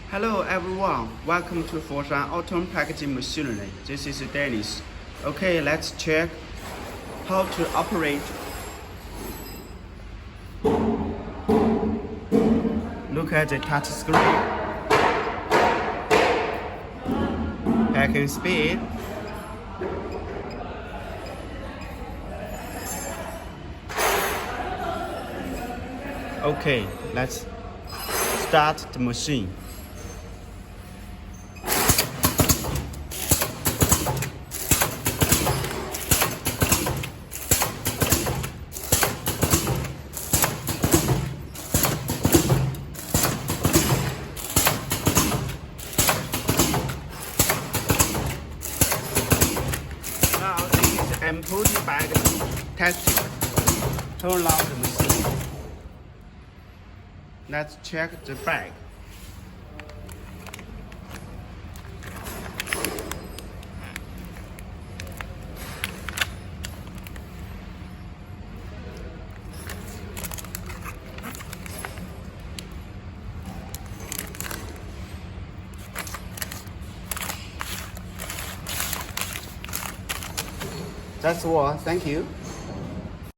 Hello everyone, welcome to Foshan Autom packaging machinery. This is Dennis. Okay, let's check how to operate. Look at the touch screen. Packing speed. Okay, let's start the machine. Now this is empty bag testing. Turn on the machine. Let's check the bag. That's all. Thank you.